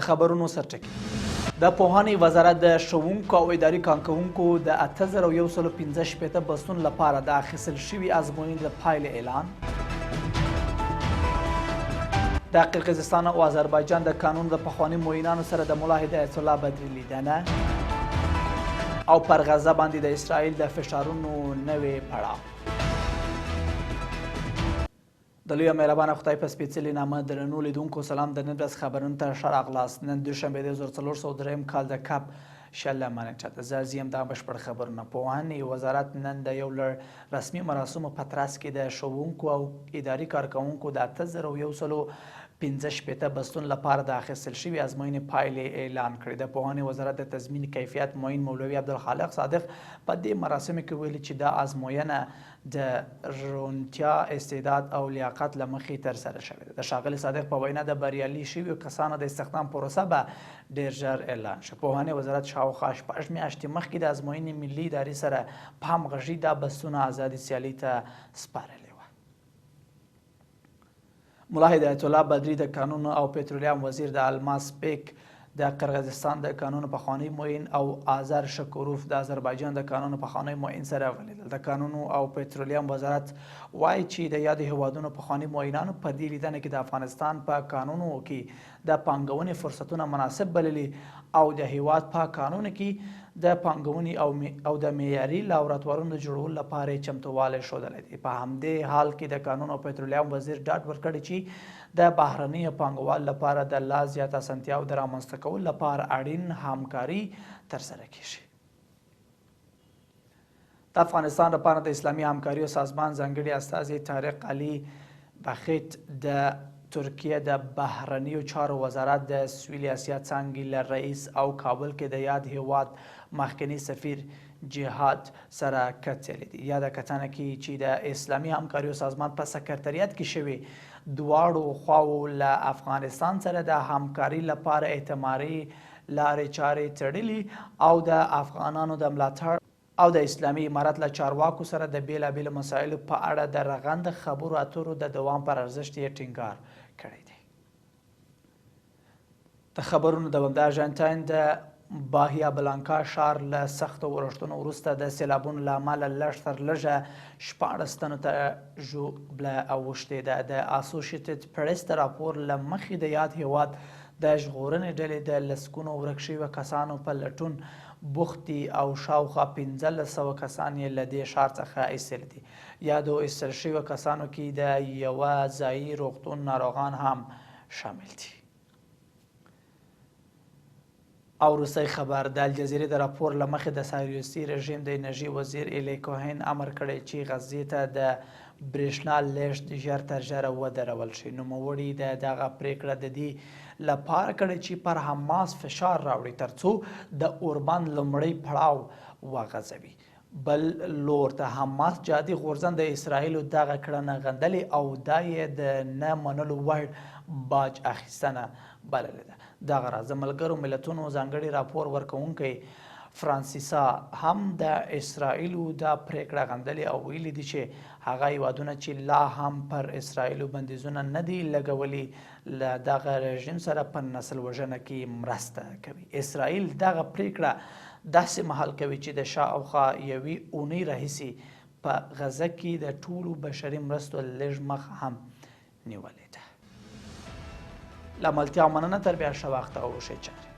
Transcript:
د خبرونو سرټکي د پوهنې وزارت د ښوونکو او اداري کارکوونکو د 8115 بستون لپاره د اخیستل شوي ازموینې د پایلې اعلان. د قرقیزستان او آذربایجان د قانون د پخواني معینانو سره د ملا هدایت الله بدري لیدنه او پر غزه باندې د اسرائیل د فشارونو نوې پړاو. د لوی مهربانه خدای په سپېڅلي نامه درنو لیدونکو سلام. د نن ورځ خبرونو ته ښه راغلاست. نن دوشنبه د 1403 کال د کب شلمه نیټه. زه زیم دا بشپړ خبرونه. پوهنې وزارت نن د یو لړ رسمي مراسمو په ترڅ کې د ښوونکو او اداري کارکوونکو د 8115 بستون لپاره د اخیستل شوي ازموینې پایلې اعلان کړې. د پوهنې وزارت د تضمین کیفیت معین مولوي عبدالخالق صادق په دې مراسمو کې ویلي چې دا ازموینه د روڼتیا، استعداد او لیاقت له مخې ترسره شوې ده. د ښاغلي صادق په وینا د بریالي شویو کسانو د استخدام پروسه به ډېر ژر اعلان شي. پوهنې وزارت شاوخوا 6 میاشتې مخکې د ازموینې ملي ادارې سره په همغږي دا بستونه ازادي سیالۍ ته سپارلي. ملا هدایت الله بدري د قانون او پترولیم وزیر، د الماس بیک د قرقیزستان د قانون پخوانی معین او آذر شکوروف د آذربایجان د قانون پخوانی معین سره ولیدل. د قانون او پترولیم وزارت وایي چې د یاد هیوادونو پخوانی معینانو په دې لیدنه کې د افغانستان په قانونو کې د پانګونې فرصتونه مناسب بللي او د هیواد په قانون کې د پانګونې او د معیاري لابراتوارونو د جوړولو لپاره یې چمتووالی ښودلی دی. په همدې حال کې د قانون او پترولیم وزیر ډاډ ورکړی چې د بهرنیو پانګوالو لپاره د لا زیات اسانتیاو د رامنځته کولو لپاره اړین همکاري ترسره کیږي. د افغانستان لپاره د اسلامي همکاریو سازمان ځانګړي استازي طارق علي بخیت د ترکیه د بهرنیو چارو وزارت د سویلي اسیا څانګې له رئیس او کابل کې د یاد هیواد مخکني سفیر جهاد سره کتلې دي. یاده کتنه کې چې د اسلامي همکاریو سازمان په سکرتریات کې شوي دواړو خواو له افغانستان سره د همکاري لپاره اعتماري لارې چارې تړلي او د افغانانو د ملاتړ او د اسلامي امارت له چارواکو سره د بیلابیلو مسایلو په اړه د رغنده خبرو اترو د دوام پر ارزښت یې ټینګار کړی دی. د خبرونو د ارجنټاین د باهیا بلانکا ښار له سختو ورښتونو وروسته د سیلابونو له امله لږ تر لږه 16 تنو ته ژوبله اوښتې ده. د اسوسییټډ پریس د راپور له مخې د یاد هیواد د ژغورنې ډلې د لسګونو ورک شویو کسانو په لټون بوخت دي او شاوخوا 1500 کسان یې له دې ښار څخه ایستلي دي. یادو ایستل شویو کسانو کې د یوه ځایي روغتون ناروغان هم شامل دي. او وروستی خبر د الجزیرې د راپور له مخې د سایروسي رژیم د انرژي وزیر ایلی کوهن امر کړی چې غزې ته د برېښنا لیږد ژر تر ژره ودرول شي. نوموړي د دغه پرېکړه د دې لپاره کړې چې پر حماس فشار راوړي ترڅو د اوربند لومړی پړاو وغځوي. بل لور ته حماس جهادي غورځند د اسرائیلو دغه کړنه غندلې او دا یې د نه منلو وړ باج اخیستنه بللې ده. دغه راز د ملګرو ملتونو ځانګړي راپور ورکوونکی فرانسیسا هم د اسرائیلو دا پرېکړه غندلې او ویلي دي چې هغه هیوادونه چې لا هم پر اسرائیلو بندیزونه نه دي لګولي له دغه رژیم سره په نسل وژنه کې مرسته کوي. اسرائیل دغه پرېکړه داسې مهال کوي چې د شاوخوا یوې اونۍ راهیسې په غزه کې د ټولو بشري مرستو لږ مخ هم نیولې ده. له ملتیا مننه. تر بیا ښه وخت او ښې چارې.